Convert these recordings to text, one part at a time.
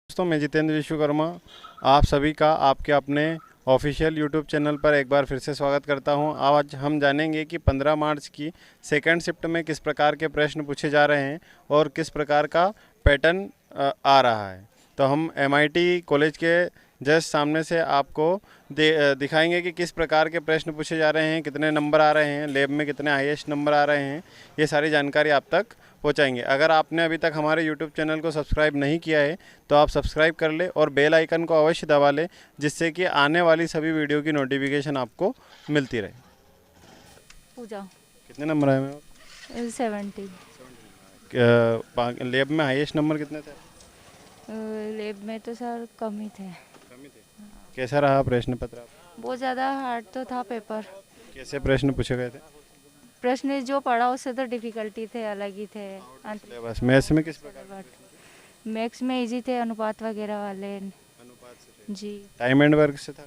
दोस्तों, मैं जितेंद्र विश्वकर्मा आप सभी का आपके अपने ऑफिशियल यूट्यूब चैनल पर एक बार फिर से स्वागत करता हूं। आज हम जानेंगे कि 15 मार्च की सेकंड शिफ्ट में किस प्रकार के प्रश्न पूछे जा रहे हैं और किस प्रकार का पैटर्न आ रहा है। तो हम एमआईटी कॉलेज के जस्ट सामने से आपको दिखाएंगे कि किस प्रकार के प्रश्न पूछे जा रहे हैं, कितने नंबर आ रहे हैं, लैब में कितने हाईएस्ट नंबर आ रहे हैं। ये सारी जानकारी आप तक पहुंचाएंगे। अगर आपने अभी तक हमारे यूट्यूब चैनल को सब्सक्राइब नहीं किया है तो आप सब्सक्राइब कर ले और बेल आइकन को अवश्य दबा लें, जिससे कि आने वाली सभी वीडियो की नोटिफिकेशन आपको मिलती रहे। पूजा कितने नंबर आए मैम? 70। लैब में हाईएस्ट नंबर कितने थे? लैब में तो सर कम ही थे। कैसा रहा प्रश्न पत्र? बहुत ज़्यादा हार्ड तो था पेपर। कैसे प्रश्न पूछे गए थे? प्रश्न जो पढ़ा उससे तो डिफिकल्टी थे, अलग ही थे। बस मैथ्स में किस प्रकार? मैथ्स में इजी थे, अनुपात वगैरह वाले। अनुपात से थे। जी टाइम एंड वर्क से था?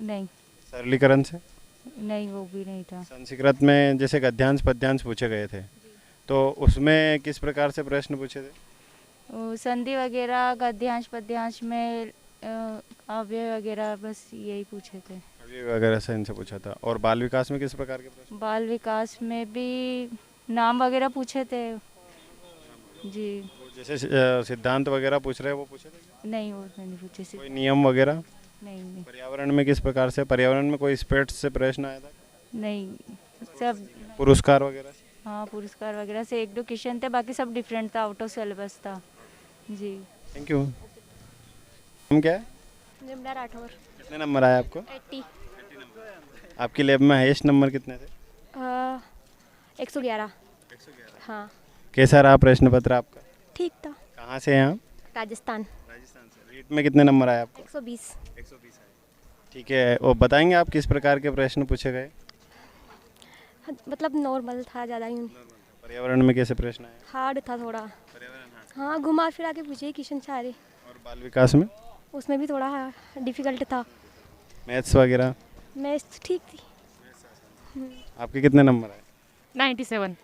नहीं, सरलीकरण से? नहीं वो भी नहीं था। संस्कृत में जैसे गद्यांश पद्यांश पूछे गए थे, तो उसमें किस प्रकार से प्रश्न पूछे थे? संधि वगैरह, गद्यांश पद्यांश में अव्यय वगैरह, बस यही पूछे थे। अभी वगैरह से इनसे पूछा था। और बाल विकास में किस प्रकार के प्रश्न? बाल विकास में भी नाम वगैरह पूछे थे। जी जैसे सिद्धांत वगैरह पूछ रहे हैं वो पूछे थे? नहीं, वो नहीं पूछे। कोई नियम वगैरह? नहीं, पर्यावरण में किस प्रकार से? पर्यावरण में कोई स्पेट्स से प्रश्न आया था? नहीं सब। पुरस्कार वगैरह से? हाँ, पुरस्कार वगैरह से एक दो क्वेश्चन थे, बाकी सब डिफरेंट था, आउट ऑफ सिलेबस था। जी थैंक यू। हम क्या है? निम्रा राठौर। कितने नंबर आए आपको? 80। आपकी लैब में हाईएस्ट नंबर कितने थे? 111। हाँ, कैसा रहा प्रश्न पत्र आपका? ठीक था। कहाँ से हैं आप? राजस्थान। राजस्थान से। रीट में कितने नंबर आए आपको? 120। 120 आए। ठीक है, और बताएंगे आप किस प्रकार के प्रश्न पूछे गए? मतलब नॉर्मल था, ज़्यादा ही पर्यावरण में कैसे प्रश्न आए? हार्ड था थोड़ा। पर्यावरण हाँ, घुमा फिरा के पूछे क्वेश्चन सारे। और बाल विकास में? उसमें भी थोड़ा डिफिकल्ट था। मैथ्स वगैरह? मैथ्स ठीक थी। आपके कितने नंबर आए? 97।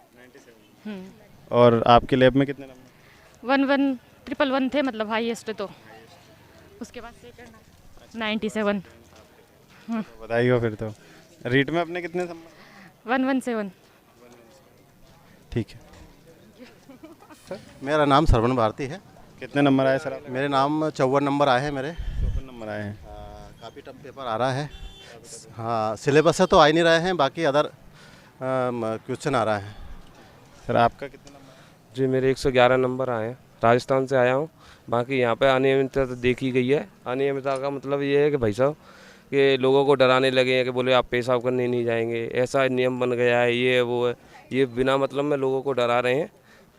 और आपके लैब में कितने नंबर? 11 1 1 थे, मतलब हाईएस्ट। तो उसके बाद सेकंड 97। तो बधाई हो फिर तो। रीट में अपने कितने नंबर? 117। ठीक है। मेरा नाम सरवण भारती है। कितने नंबर आए सर आप? मेरे नाम 54 नंबर आए हैं मेरे। 54 नंबर आए हैं। काफ़ी टफ पेपर आ रहा है। हाँ, सिलेबस से तो आ ही नहीं रहे हैं, बाकी अदर क्वेश्चन आ रहा है। सर आपका कितने नंबर? जी, मेरे 111 नंबर आए हैं। राजस्थान से आया हूँ। बाकी यहाँ पे अनियमितता तो देखी गई है। अनियमितता का मतलब ये है कि भाई साहब कि लोगों को डराने लगे हैं कि बोले आप पेशाब करने नहीं जाएंगे, ऐसा नियम बन गया है, ये है वो है। ये बिना मतलब में लोगों को डरा रहे हैं।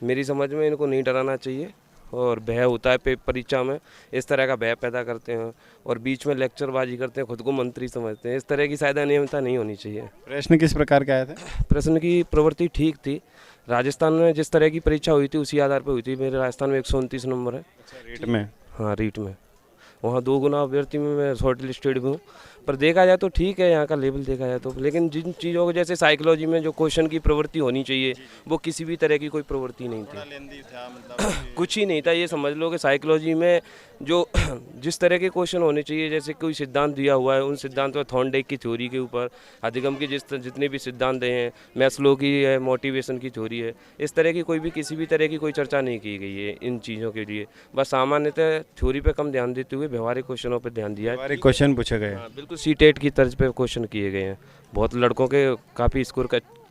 मेरी समझ में इनको नहीं डराना चाहिए। और भय होता है परीक्षा में, इस तरह का भय पैदा करते हैं और बीच में लेक्चरबाजी करते हैं, खुद को मंत्री समझते हैं। इस तरह की शायद अनियमितता नहीं होनी चाहिए। प्रश्न किस प्रकार के आए थे? प्रश्न की प्रवृत्ति ठीक थी। राजस्थान में जिस तरह की परीक्षा हुई थी उसी आधार पर हुई थी। मेरे राजस्थान में 129 नंबर है। रीट में? हाँ, रीट में। वहाँ 2 गुना अभ्यर्थी में मैं शॉर्ट लिस्टेड भी हूँ। पर देखा जाए तो ठीक है यहाँ का लेवल देखा जाए तो, लेकिन जिन चीज़ों को जैसे साइकोलॉजी में जो क्वेश्चन की प्रवृत्ति होनी चाहिए वो किसी भी तरह की कोई प्रवृत्ति नहीं थी। कुछ ही नहीं था। ये समझ लो कि साइकोलॉजी में जो जिस तरह के क्वेश्चन होने चाहिए, जैसे कोई सिद्धांत दिया हुआ है, उन सिद्धांत पर थॉर्नडाइक की थ्योरी के ऊपर, अधिगम की जितने भी सिद्धांत हैं, मैस्लो की है, मोटिवेशन की थ्योरी है, इस तरह की कोई भी किसी भी तरह की कोई चर्चा नहीं की गई है इन चीज़ों के लिए। बस सामान्यतः थ्योरी पे कम ध्यान देते हुए व्यवहारिक क्वेश्चनों पर ध्यान दिया है। व्यवहारिक क्वेश्चन पूछे गए? हाँ, बिल्कुल सीटेट की तर्ज पे क्वेश्चन किए गए हैं। बहुत लड़कों के काफ़ी स्कोर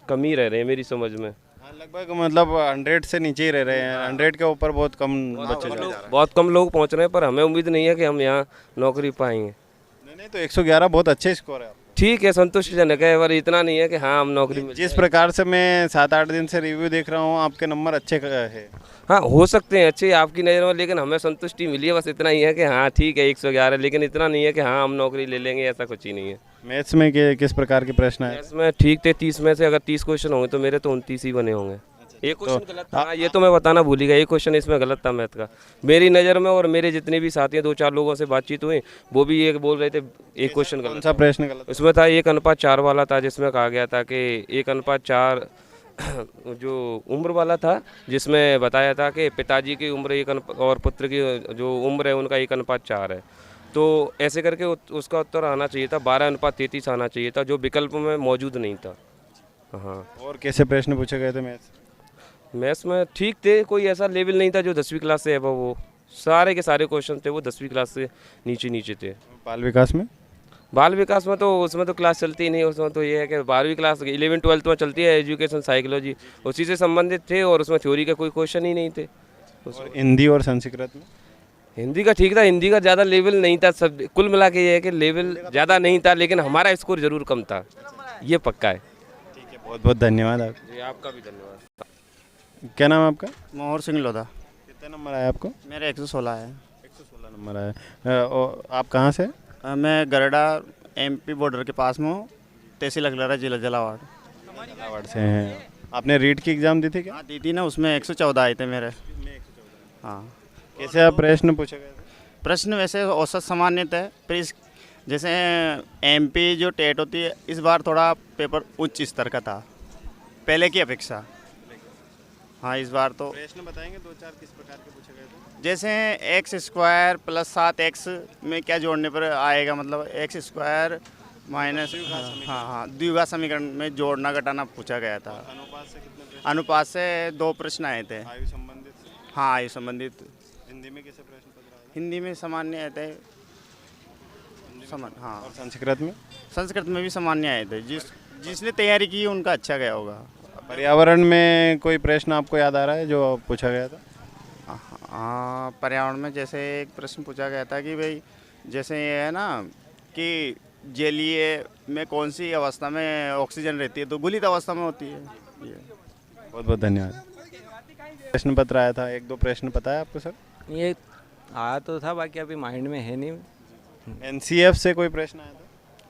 कम ही रह रहे हैं मेरी समझ में। लगभग मतलब 100 से नीचे ही रह रहे हैं। 100 के ऊपर बहुत कम बच्चे जा रहे हैं। बहुत कम लोग पहुंच रहे हैं, पर हमें उम्मीद नहीं है कि हम यहाँ नौकरी पाएंगे। नहीं तो 111 बहुत अच्छे स्कोर है। ठीक है, संतुष्टिजनक है, पर इतना नहीं है कि हाँ हम नौकरी मिल जिस प्रकार से मैं 7-8 दिन से रिव्यू देख रहा हूँ, आपके नंबर अच्छे है। हाँ, हो सकते हैं अच्छे आपकी नज़र में, लेकिन हमें संतुष्टि मिली है। बस इतना ही है कि हाँ ठीक है 111, लेकिन इतना नहीं है कि हाँ हम नौकरी ले लेंगे, ऐसा कुछ ही नहीं है। मैथ्स में किस प्रकार के प्रश्न आए? मैथ्स में ठीक थे। 30 में से अगर 30 क्वेश्चन होंगे तो मेरे तो 29 ही बने होंगे। एक क्वेश्चन गलत था। हाँ, ये तो मैं बताना भूल ही गया, एक क्वेश्चन इसमें गलत था मैथ का मेरी नज़र में। और मेरे जितने भी साथी हैं, 2-4 लोगों से बातचीत हुई, वो भी ये बोल रहे थे एक क्वेश्चन गलत। कौन सा प्रश्न गलत? उसमें था 1:4 वाला था, जिसमें कहा गया था कि 1:4 जो उम्र वाला था, जिसमें बताया था कि पिताजी की उम्र और पुत्र की जो उम्र है उनका 1:4 है। तो ऐसे करके उसका उत्तर आना चाहिए था 12:33 आना चाहिए था, जो विकल्प में मौजूद नहीं था। हाँ, और कैसे प्रश्न पूछे गए थे मैथ्स? मैथ्स में ठीक थे, कोई ऐसा लेवल नहीं था जो 10वीं क्लास से अबव हो। सारे के सारे क्वेश्चन थे वो 10वीं क्लास से नीचे नीचे थे। बाल विकास में? बाल विकास में तो उसमें तो क्लास चलती ही नहीं, उसमें तो ये है कि 12वीं क्लास 11-12 में चलती है एजुकेशन साइकोलॉजी, उसी से संबंधित थे और उसमें थ्योरी का कोई क्वेश्चन ही नहीं थे। और हिंदी और संस्कृत में? हिंदी का ठीक था, हिंदी का ज़्यादा लेवल नहीं था। सब कुल मिला के ये है कि लेवल ज़्यादा नहीं था, लेकिन हमारा स्कोर ज़रूर कम था, ये पक्का है। ठीक है, बहुत बहुत धन्यवाद आप। जी, आपका भी धन्यवाद। क्या नाम है आपका? मोहर सिंह लोधा। कितने नंबर आया आपको? मेरे 116 है। 116 नंबर आया। और आप कहाँ से? मैं गरडा एमपी बॉर्डर के पास में हूँ, तहसील अगलरा, जिला जलावाड़। झालावाड़ से हैं। आपने रीट की एग्ज़ाम दी थी क्या? हाँ दी थी ना, उसमें 114 आए थे मेरे। हाँ। कैसे आप प्रश्न पूछे गए थे? प्रश्न वैसे औसत सामान्य थे, पर जैसे एमपी जो टेट होती है इस बार थोड़ा पेपर उच्च स्तर का था पहले की अपेक्षा। हाँ, इस बार तो प्रश्न बताएंगे 2-4 किस प्रकार के पूछे गए थे? जैसे x² + 7x में क्या जोड़ने पर आएगा, मतलब x² माइनस, हाँ, द्विघात समीकरण में जोड़ना घटाना पूछा गया था। अनुपात से कितने प्रश्न? अनुपात से 2 प्रश्न आए थे। आयु संबंधित से? हाँ, आयु संबंधित। हिंदी में कैसे प्रश्न पत्र आए? हिंदी में सामान्य आए थे। हाँ, और संस्कृत में? संस्कृत में भी सामान्य आए थे। जिसने तैयारी की उनका अच्छा गया होगा। पर्यावरण में कोई प्रश्न आपको याद आ रहा है जो पूछा गया था? हाँ, पर्यावरण में जैसे एक प्रश्न पूछा गया था कि भाई जैसे ये है ना कि जलीय में कौन सी अवस्था में ऑक्सीजन रहती है, तो गुलित अवस्था में होती है ये। बहुत बहुत धन्यवाद। प्रश्न पत्र आया था, 1-2 प्रश्न पता है आपको सर? ये आया तो था, बाकी अभी माइंड में है नहीं। एनसीएफ से कोई प्रश्न आया था?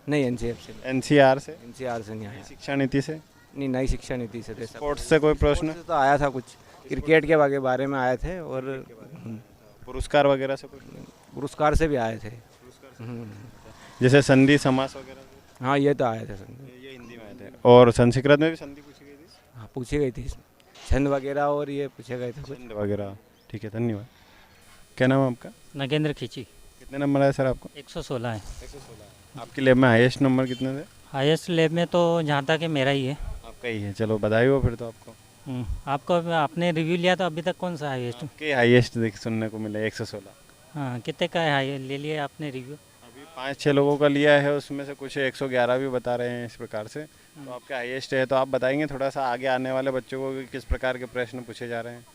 नहीं, एनसीएफ से, एनसीआर से? एनसीआर से नहीं आया। शिक्षा नीति से? नहीं, नई शिक्षा नीति से थे। स्पोर्ट्स से कोई प्रश्न? तो आया था कुछ, क्रिकेट के बारे में आए थे, और पुरस्कार वगैरह से कुछ? पुरस्कार से भी आए थे। जैसे संधि समास वगैरह? हाँ, ये तो आए थे। ये हिंदी में आए थे। और संस्कृत में भी संधि पूछी गई थी? हाँ, पूछी गई थी, छंद वगैरह और ये पूछे गए थे कुछ। छंद वगैरह। ठीक है, धन्यवाद। क्या नाम है आपका? नगेंद्र खींची। कितने नंबर आए सर आपको? 116 है। 116। आपकी लैब में हाईएस्ट नंबर कितने थे? हाईएस्ट लैब में तो जहाँ तक है मेरा ही है। आपका ही है, चलो बधाई हो फिर तो आपको। आपको आपने रिव्यू लिया तो अभी तक कौन सा हाईएस्ट? आपके हाईएस्ट देख सुनने को मिला 116। हाँ, कितने का है हाई ले लिया आपने रिव्यू? अभी 5-6 लोगों का लिया है, उसमें से कुछ 111 भी बता रहे हैं इस प्रकार से। तो आपका हाईएस्ट है, तो आप बताएंगे थोड़ा सा आगे आने वाले बच्चों को कि किस प्रकार के प्रश्न पूछे जा रहे हैं?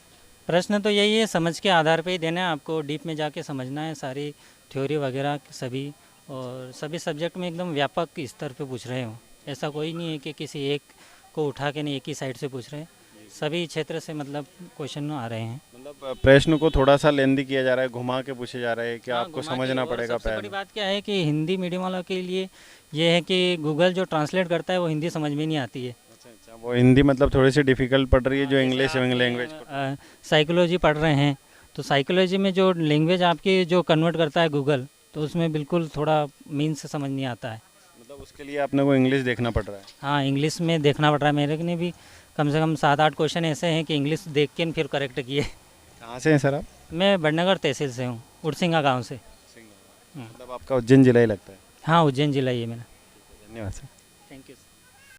प्रश्न तो यही है, समझ के आधार पे ही देना है आपको, डीप में जाके समझना है सारी थ्योरी वगैरह सभी, और सभी सब्जेक्ट में एकदम व्यापक स्तर पे पूछ रहे हो। ऐसा कोई नहीं है कि किसी एक को उठा के नहीं एक ही साइड से पूछ रहे हैं, सभी क्षेत्र से मतलब क्वेश्चन आ रहे हैं। मतलब प्रश्न को थोड़ा सा लेंदी किया जा रहा है, घुमा के पूछे जा रहे हैं कि हाँ, आपको घुमा के। समझना और पड़ेगा सबसे बड़ी पहले। बात क्या है कि हिंदी मीडियम वालों के लिए ये है कि गूगल जो ट्रांसलेट करता है वो हिंदी समझ में नहीं आती है। अच्छा, वो हिंदी मतलब थोड़ी सी डिफिकल्ट पड़ रही है जो इंग्लिश लैंग्वेज को। साइकोलॉजी पढ़ रहे हैं तो साइकोलॉजी में जो लैंग्वेज आपकी जो कन्वर्ट करता है गूगल, तो उसमें बिल्कुल थोड़ा मीन से समझ नहीं आता है। मतलब उसके लिए आपने को इंग्लिश देखना पड़ रहा है। हाँ, इंग्लिश में देखना पड़ रहा है। मेरे ने भी कम से कम 7-8 क्वेश्चन ऐसे हैं कि इंग्लिश देख के फिर करेक्ट किए। कहाँ से हैं सर आप? मैं बड़नगर तहसील से हूँ, उड़सिंगा गांव से। मतलब आपका उज्जैन जिला ही लगता है। हाँ, उज्जैन जिला ही है मेरा। धन्यवाद सर। Thank you.